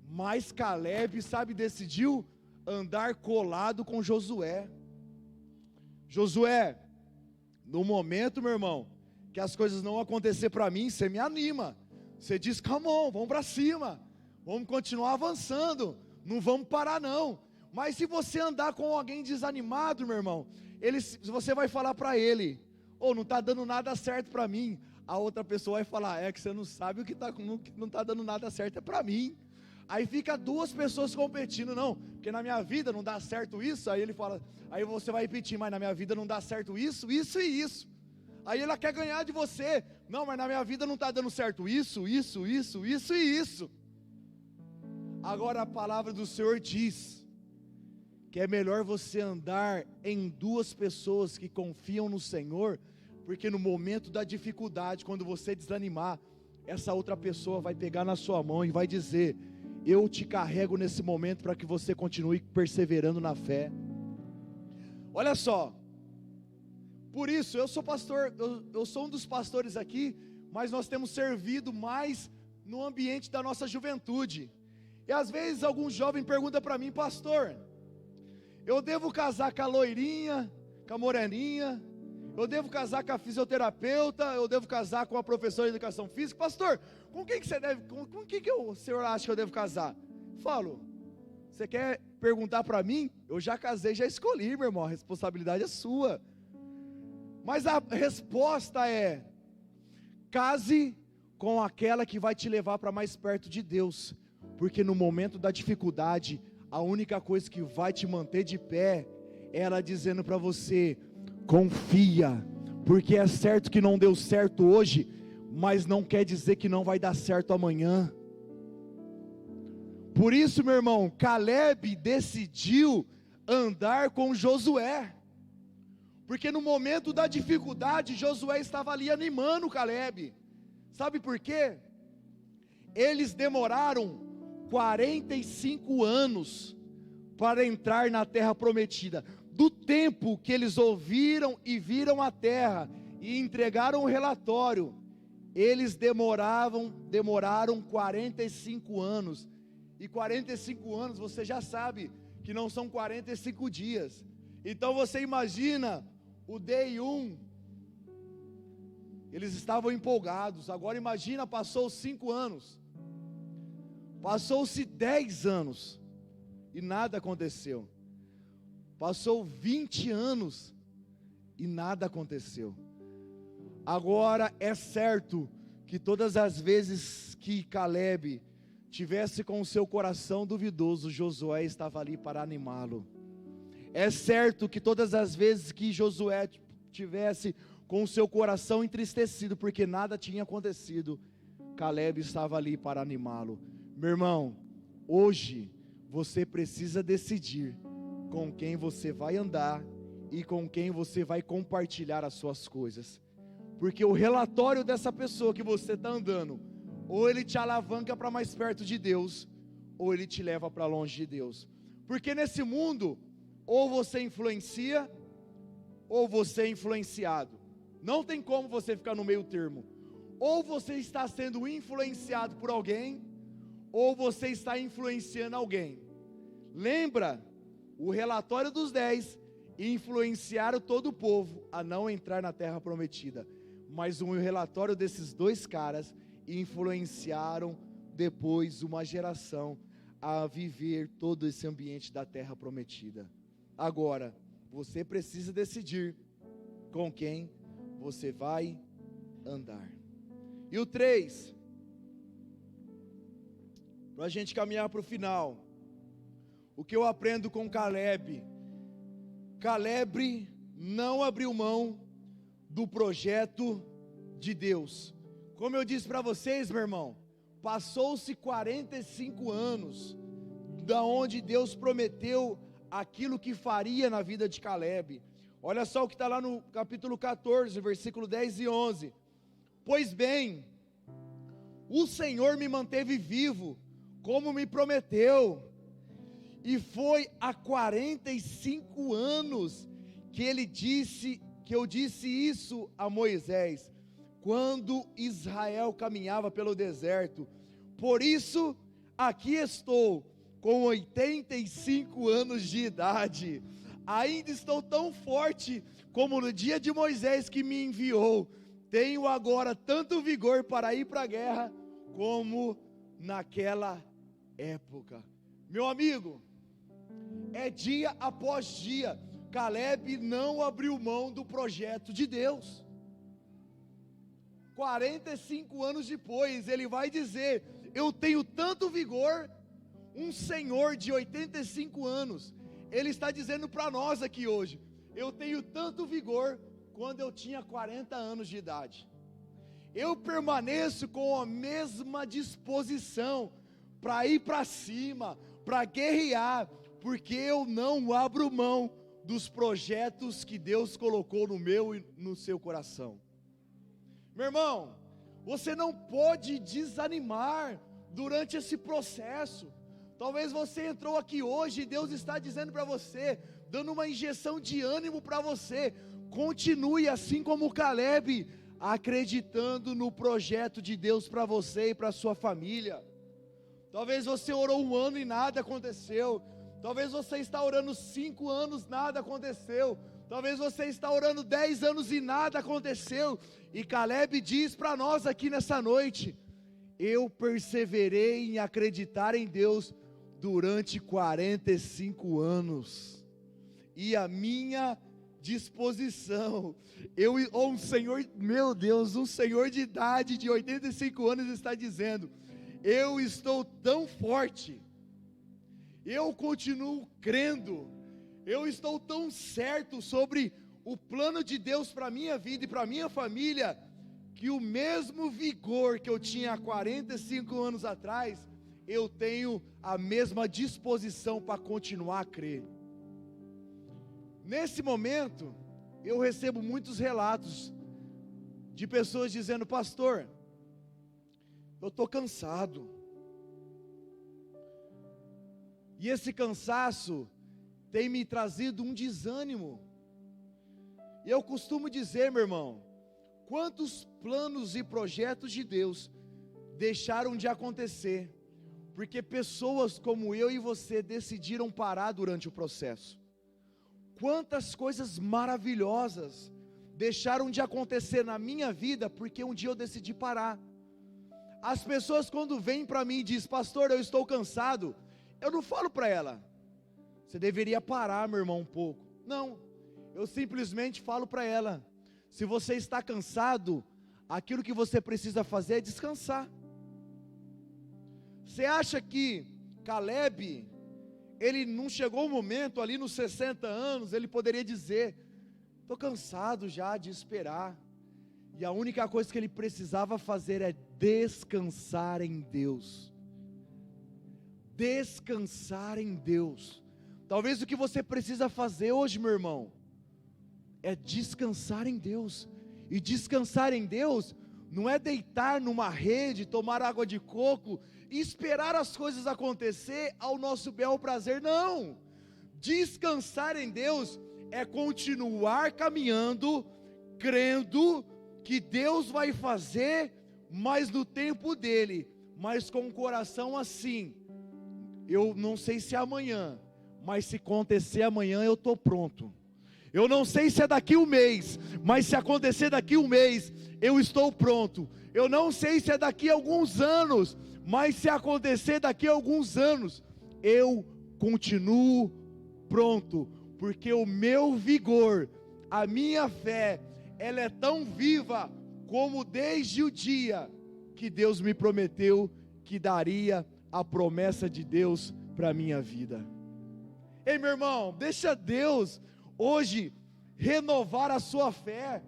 Mas Caleb, decidiu andar colado com Josué. Josué, no momento, meu irmão, que as coisas não acontecer para mim, você me anima, você diz: come on, vamos para cima, vamos continuar avançando, não vamos parar não. Mas se você andar com alguém desanimado, meu irmão, você vai falar para ele: não está dando nada certo para mim. A outra pessoa vai falar: é que você não sabe o que não está dando nada certo é para mim. Aí fica duas pessoas competindo: não, porque na minha vida não dá certo isso. Aí ele fala, aí você vai repetir: mas na minha vida não dá certo isso, isso e isso. Aí ela quer ganhar de você: não, mas na minha vida não está dando certo isso e isso. Agora a palavra do Senhor diz que é melhor você andar em duas pessoas que confiam no Senhor, porque no momento da dificuldade, quando você desanimar, essa outra pessoa vai pegar na sua mão e vai dizer: eu te carrego nesse momento para que você continue perseverando na fé. Olha só, por isso eu sou pastor, eu sou um dos pastores aqui, mas nós temos servido mais no ambiente da nossa juventude. E às vezes algum jovem pergunta para mim: pastor, eu devo casar com a loirinha, com a moreninha? Eu devo casar com a fisioterapeuta? Eu devo casar com a professora de educação física? Pastor, com quem que o senhor acha que eu devo casar? Falo: você quer perguntar para mim? Eu já casei, já escolhi, meu irmão, a responsabilidade é sua. Mas a resposta é: case com aquela que vai te levar para mais perto de Deus, porque no momento da dificuldade, a única coisa que vai te manter de pé é ela dizendo para você: confia, porque é certo que não deu certo hoje, mas não quer dizer que não vai dar certo amanhã. Por isso, meu irmão, Caleb decidiu andar com Josué, porque no momento da dificuldade, Josué estava ali animando Caleb. Sabe por quê? Eles demoraram 45 anos para entrar na terra prometida. Do tempo que eles ouviram e viram a terra e entregaram o relatório, eles demoraram 45 anos. E 45 anos, você já sabe que não são 45 dias. Então você imagina o day 1, eles estavam empolgados. Agora imagina, passou 5 anos, passou-se 10 anos e nada aconteceu. Passou 20 anos e nada aconteceu. Agora é certo que todas as vezes que Caleb tivesse com o seu coração duvidoso, Josué estava ali para animá-lo. É certo que todas as vezes que Josué tivesse com o seu coração entristecido, porque nada tinha acontecido, Caleb estava ali para animá-lo. Meu irmão, Hoje, você precisa decidir com quem você vai andar e com quem você vai compartilhar as suas coisas. Porque o relatório dessa pessoa que você está andando, ou ele te alavanca para mais perto de Deus, ou ele te leva para longe de Deus. Porque nesse mundo, ou você influencia, ou você é influenciado. Não tem como você ficar no meio termo. Ou você está sendo influenciado por alguém, ou você está influenciando alguém. Lembra o relatório dos 10, influenciaram todo o povo a não entrar na terra prometida. Mas o relatório desses dois caras influenciaram depois uma geração a viver todo esse ambiente da terra prometida. Agora, você precisa decidir com quem você vai andar. E o 3, para a gente caminhar para o final, o que eu aprendo com Caleb: Caleb não abriu mão do projeto de Deus. Como eu disse para vocês, meu irmão, passou-se 45 anos, da onde Deus prometeu aquilo que faria na vida de Caleb. Olha só o que está lá no capítulo 14, versículo 10 e 11. Pois bem, o Senhor me manteve vivo, como me prometeu, e foi há 45 anos que eu disse isso a Moisés, quando Israel caminhava pelo deserto. Por isso, aqui estou, com 85 anos de idade, ainda estou tão forte como no dia de Moisés que me enviou. Tenho agora tanto vigor para ir para a guerra, como naquela época. Meu amigo, é dia após dia, Caleb não abriu mão do projeto de Deus. 45 anos depois, ele vai dizer: eu tenho tanto vigor. Um senhor de 85 anos, ele está dizendo para nós aqui hoje: eu tenho tanto vigor quando eu tinha 40 anos de idade. Eu permaneço com a mesma disposição para ir para cima, para guerrear, porque eu não abro mão dos projetos que Deus colocou no meu e no seu coração. Meu irmão, você não pode desanimar durante esse processo. Talvez você entrou aqui hoje e Deus está dizendo para você, dando uma injeção de ânimo para você: continue assim como Caleb, acreditando no projeto de Deus para você e para a sua família. Talvez você orou 1 ano e nada aconteceu. Talvez você está orando 5 anos, nada aconteceu. Talvez você está orando 10 anos e nada aconteceu. E Caleb diz para nós aqui nessa noite: eu perseverei em acreditar em Deus durante 45 anos. E a minha disposição, um senhor, meu Deus, um senhor de idade de 85 anos está dizendo: eu estou tão forte, eu continuo crendo, eu estou tão certo sobre o plano de Deus para a minha vida e para a minha família, que o mesmo vigor que eu tinha há 45 anos atrás, eu tenho a mesma disposição para continuar a crer. Nesse momento, eu recebo muitos relatos de pessoas dizendo: pastor, eu estou cansado. E esse cansaço tem me trazido um desânimo. E eu costumo dizer, meu irmão, quantos planos e projetos de Deus deixaram de acontecer, porque pessoas como eu e você decidiram parar durante o processo. Quantas coisas maravilhosas deixaram de acontecer na minha vida, porque um dia eu decidi parar. As pessoas quando vêm para mim e dizem: pastor, eu estou cansado, eu não falo para ela: você deveria parar, meu irmão, um pouco. Não, eu simplesmente falo para ela: se você está cansado, aquilo que você precisa fazer é descansar. Você acha que Caleb, ele não chegou um momento ali nos 60 anos, ele poderia dizer: estou cansado já de esperar, e a única coisa que ele precisava fazer é descansar em Deus. descansar em Deus. Talvez o que você precisa fazer hoje, meu irmão, é descansar em Deus. E descansar em Deus não é deitar numa rede, tomar água de coco e esperar as coisas acontecer ao nosso bel prazer, não. Descansar em Deus é continuar caminhando, crendo que Deus vai fazer, mas no tempo dele, mas com o coração assim: eu não sei se é amanhã, mas se acontecer amanhã eu estou pronto. Eu não sei se é daqui um mês, mas se acontecer daqui um mês, eu estou pronto. Eu não sei se é daqui a alguns anos, mas se acontecer daqui a alguns anos, eu continuo pronto, porque o meu vigor, a minha fé, ela é tão viva como desde o dia que Deus me prometeu que daria a promessa de Deus para a minha vida. Ei, meu irmão, deixa Deus hoje renovar a sua fé,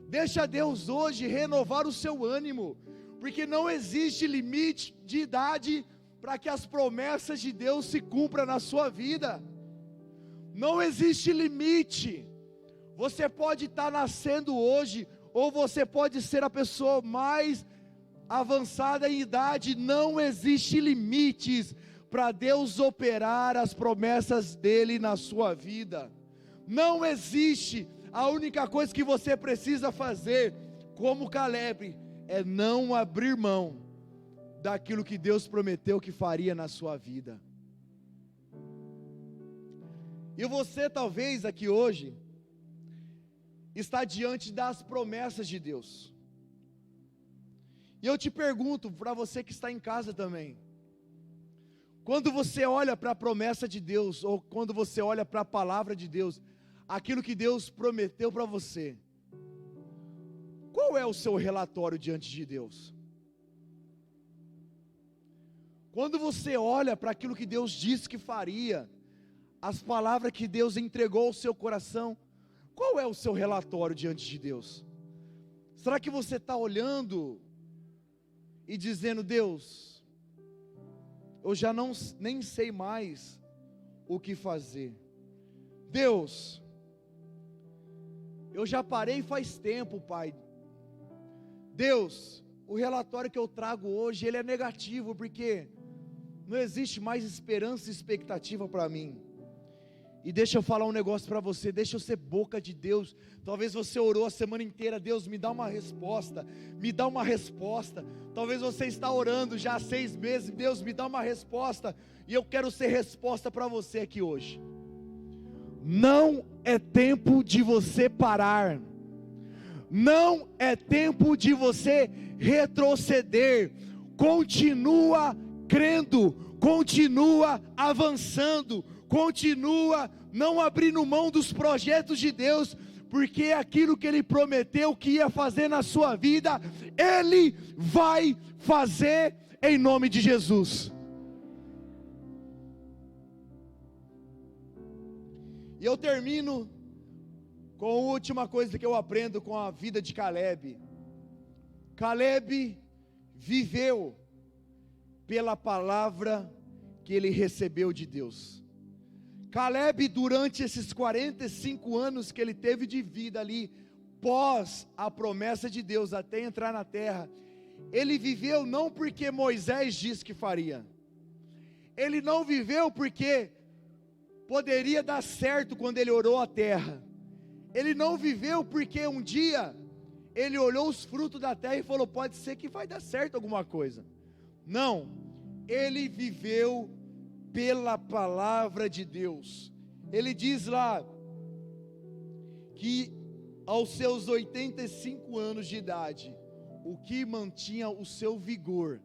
deixa Deus hoje renovar o seu ânimo, porque não existe limite de idade para que as promessas de Deus se cumpram na sua vida. Não existe limite. Você pode estar nascendo hoje, ou você pode ser a pessoa mais avançada em idade. Não existe limites para Deus operar as promessas dele na sua vida. Não existe. A única coisa que você precisa fazer, como Caleb, é não abrir mão daquilo que Deus prometeu que faria na sua vida. E você talvez aqui hoje está diante das promessas de Deus. E eu te pergunto, para você que está em casa também, quando você olha para a promessa de Deus, ou quando você olha para a palavra de Deus, aquilo que Deus prometeu para você, qual é o seu relatório diante de Deus? Quando você olha para aquilo que Deus disse que faria, as palavras que Deus entregou ao seu coração, qual é o seu relatório diante de Deus? Será que você está olhando e dizendo: Deus, eu já nem sei mais o que fazer. Deus, eu já parei faz tempo, Pai. Deus, o relatório que eu trago hoje, ele é negativo, porque não existe mais esperança e expectativa para mim. E deixa eu falar um negócio para você, deixa eu ser boca de Deus. Talvez você orou a semana inteira: Deus, me dá uma resposta, me dá uma resposta. Talvez você está orando já há 6 meses: Deus, me dá uma resposta. E eu quero ser resposta para você aqui hoje. Não é tempo de você parar, não é tempo de você retroceder. Continua crendo, continua avançando, continua não abrindo mão dos projetos de Deus, porque aquilo que Ele prometeu que ia fazer na sua vida, Ele vai fazer em nome de Jesus. E eu termino com a última coisa que eu aprendo com a vida de Caleb. Caleb viveu pela palavra que ele recebeu de Deus. Caleb, durante esses 45 anos que ele teve de vida ali, pós a promessa de Deus até entrar na terra, ele viveu não porque Moisés disse que faria, ele não viveu porque poderia dar certo quando ele orou a terra, ele não viveu porque um dia ele olhou os frutos da terra e falou: pode ser que vai dar certo alguma coisa. Não, ele viveu pela palavra de Deus. Ele diz lá que aos seus 85 anos de idade, o que mantinha o seu vigor,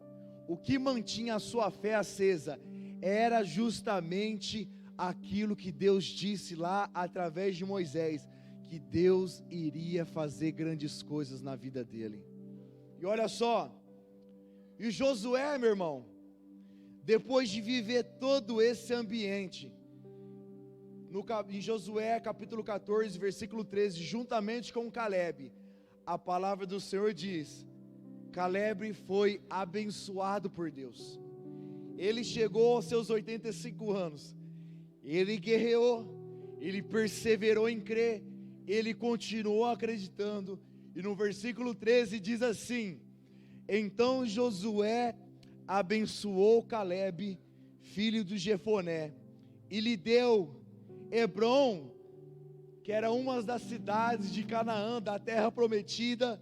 o que mantinha a sua fé acesa, era justamente aquilo que Deus disse lá através de Moisés, que Deus iria fazer grandes coisas na vida dele. E olha só, e Josué, meu irmão, depois de viver todo esse ambiente, em Josué capítulo 14, versículo 13, juntamente com Caleb, a palavra do Senhor diz: Caleb foi abençoado por Deus. ele chegou aos seus 85 anos, ele guerreou, ele perseverou em crer, ele continuou acreditando, e no versículo 13 diz assim: então Josué abençoou Calebe, filho de Jefoné, e lhe deu Hebrom, que era uma das cidades de Canaã, da terra prometida,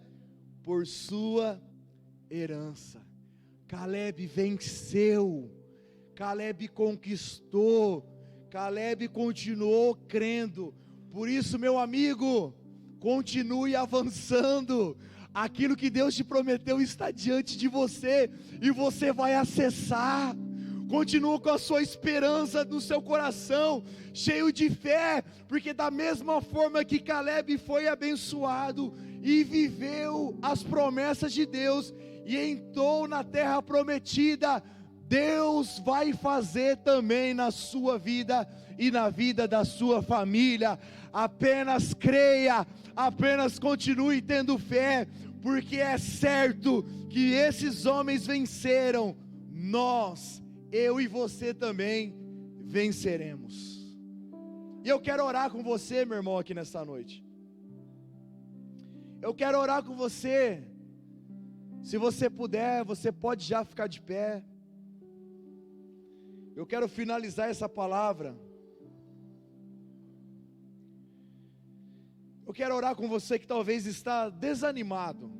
por sua herança. Calebe venceu, Calebe conquistou, Calebe continuou crendo. Por isso, meu amigo, continue avançando. Aquilo que Deus te prometeu está diante de você, e você vai acessar. Continua com a sua esperança no seu coração, cheio de fé, porque da mesma forma que Calebe foi abençoado e viveu as promessas de Deus e entrou na terra prometida, Deus vai fazer também na sua vida e na vida da sua família. Apenas creia, apenas continue tendo fé, porque é certo que esses homens venceram. Eu e você também venceremos. E eu quero orar com você, meu irmão, aqui nessa noite. Eu quero orar com você. Se você puder, você pode já ficar de pé. Eu quero finalizar essa palavra. Eu quero orar com você que talvez está desanimado.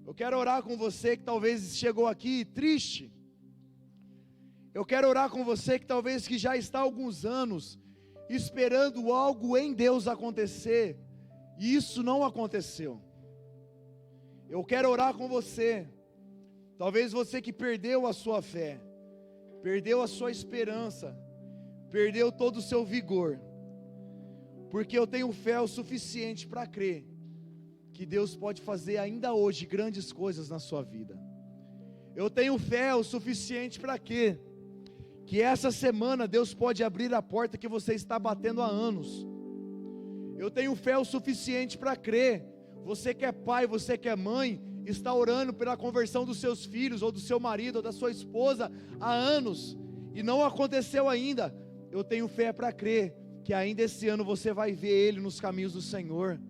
Eu quero orar com você que talvez chegou aqui triste. Eu quero orar com você que talvez que já está há alguns anos esperando algo em Deus acontecer, e isso não aconteceu. Eu quero orar com você, talvez você que perdeu a sua fé, perdeu a sua esperança, perdeu todo o seu vigor, porque eu tenho fé o suficiente para crer que Deus pode fazer ainda hoje grandes coisas na sua vida. Eu tenho fé o suficiente para quê? Que essa semana Deus pode abrir a porta que você está batendo há anos. Eu tenho fé o suficiente para crer. Você que é pai, você que é mãe, está orando pela conversão dos seus filhos, ou do seu marido, ou da sua esposa há anos, e não aconteceu ainda. Eu tenho fé para crer que ainda esse ano você vai ver Ele nos caminhos do Senhor.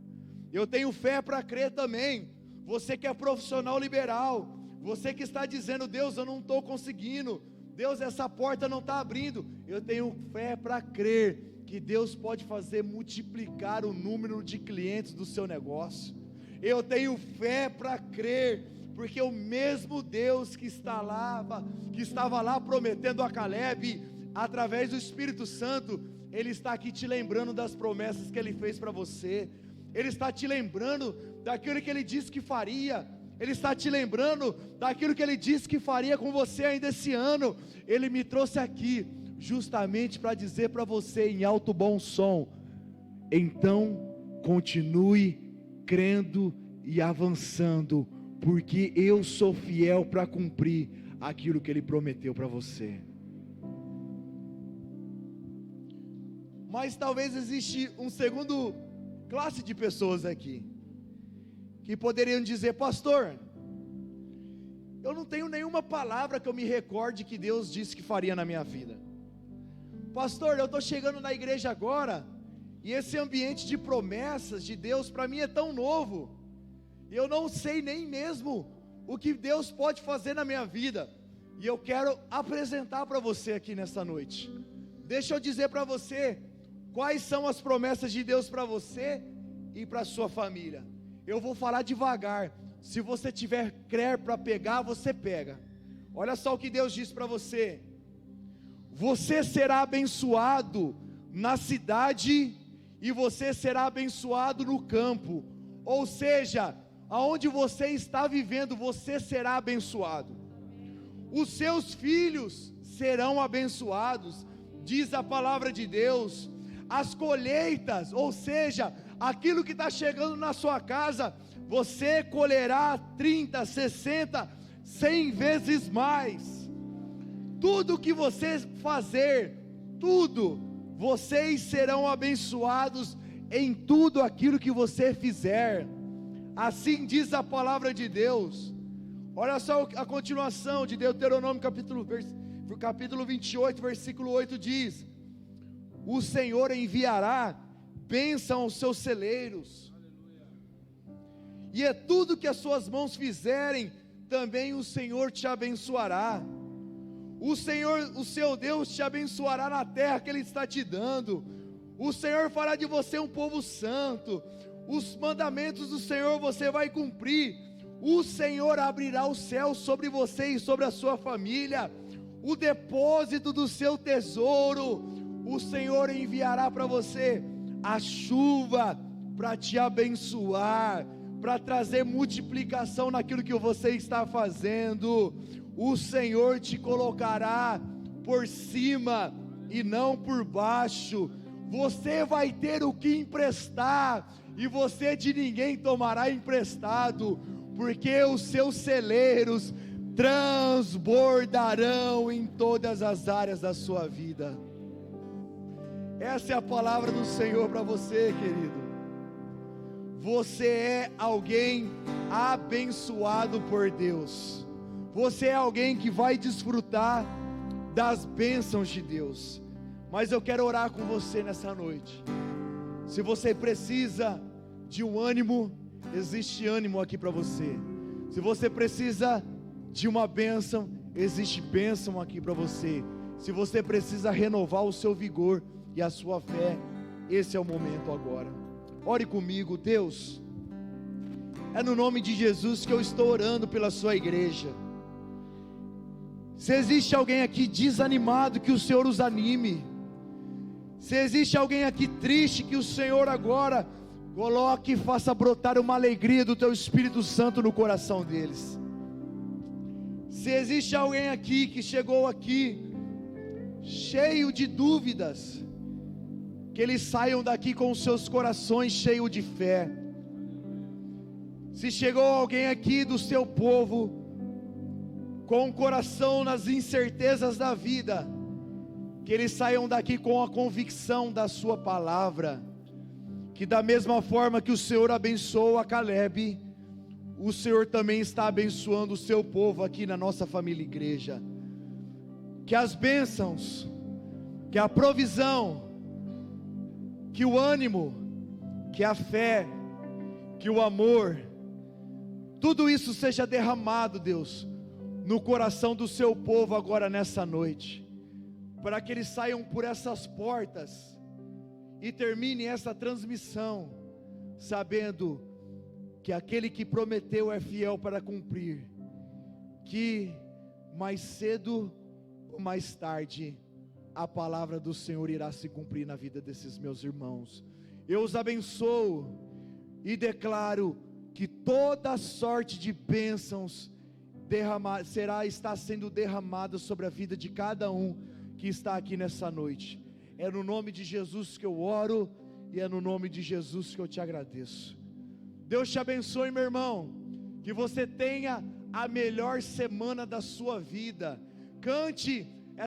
Eu tenho fé para crer também, você que é profissional liberal, você que está dizendo: Deus, eu não estou conseguindo, Deus, essa porta não está abrindo. Eu tenho fé para crer que Deus pode fazer multiplicar o número de clientes do seu negócio. Eu tenho fé para crer, porque o mesmo Deus que estava lá prometendo a Calebe, através do Espírito Santo, Ele está aqui te lembrando das promessas que Ele fez para você. Ele está te lembrando daquilo que Ele disse que faria. Ele está te lembrando daquilo que Ele disse que faria com você ainda esse ano. Ele me trouxe aqui justamente para dizer para você em alto bom som: então continue crendo e avançando, porque eu sou fiel para cumprir aquilo que Ele prometeu para você. Mas talvez existe um segundo classe de pessoas aqui, que poderiam dizer: pastor, eu não tenho nenhuma palavra que eu me recorde que Deus disse que faria na minha vida. Pastor, eu estou chegando na igreja agora, e esse ambiente de promessas de Deus para mim é tão novo, eu não sei nem mesmo o que Deus pode fazer na minha vida, e eu quero apresentar para você aqui nessa noite. Deixa eu dizer para você quais são as promessas de Deus para você e para a sua família. Eu vou falar devagar, se você tiver crer para pegar, você pega. Olha só o que Deus diz para você: você será abençoado na cidade, e você será abençoado no campo. Ou seja, aonde você está vivendo, você será abençoado. Os seus filhos serão abençoados, diz a palavra de Deus. As colheitas, ou seja, aquilo que está chegando na sua casa, você colherá 30, 60, 100 vezes mais. Tudo que você fazer, tudo, vocês serão abençoados em tudo aquilo que você fizer. Assim diz a palavra de Deus. Olha só a continuação de Deuteronômio capítulo 28, versículo 8 diz: o Senhor enviará bênção aos seus celeiros, e é tudo que as suas mãos fizerem, também o Senhor te abençoará. O Senhor, o seu Deus, te abençoará na terra que Ele está te dando. O Senhor fará de você um povo santo. Os mandamentos do Senhor você vai cumprir. O Senhor abrirá o céu sobre você e sobre a sua família, o depósito do seu tesouro. O Senhor enviará para você a chuva para te abençoar, para trazer multiplicação naquilo que você está fazendo. O Senhor te colocará por cima e não por baixo. Você vai ter o que emprestar, e você de ninguém tomará emprestado, porque os seus celeiros transbordarão em todas as áreas da sua vida. Essa é a palavra do Senhor para você, querido. Você é alguém abençoado por Deus. Você é alguém que vai desfrutar das bênçãos de Deus. Mas eu quero orar com você nessa noite. Se você precisa de um ânimo, existe ânimo aqui para você. Se você precisa de uma bênção, existe bênção aqui para você. Se você precisa renovar o seu vigor e a sua fé, esse é o momento agora. Ore comigo. Deus, é no nome de Jesus que eu estou orando pela sua igreja. Se existe alguém aqui desanimado, que o Senhor os anime. Se existe alguém aqui triste, que o Senhor agora coloque e faça brotar uma alegria do teu Espírito Santo no coração deles. Se existe alguém aqui que chegou aqui cheio de dúvidas, que eles saiam daqui com os seus corações cheios de fé. Se chegou alguém aqui do seu povo com o coração nas incertezas da vida, que eles saiam daqui com a convicção da sua palavra, que da mesma forma que o Senhor abençoou a Caleb, o Senhor também está abençoando o seu povo aqui na nossa família igreja. Que as bênçãos, que a provisão, que o ânimo, que a fé, que o amor, tudo isso seja derramado, Deus, no coração do seu povo agora nessa noite, para que eles saiam por essas portas e termine essa transmissão sabendo que aquele que prometeu é fiel para cumprir, que mais cedo ou mais tarde a palavra do Senhor irá se cumprir na vida desses meus irmãos. Eu os abençoo e declaro que toda sorte de bênçãos está sendo derramada sobre a vida de cada um que está aqui nessa noite. É no nome de Jesus que eu oro, e é no nome de Jesus que eu te agradeço. Deus te abençoe, meu irmão, que você tenha a melhor semana da sua vida. Cante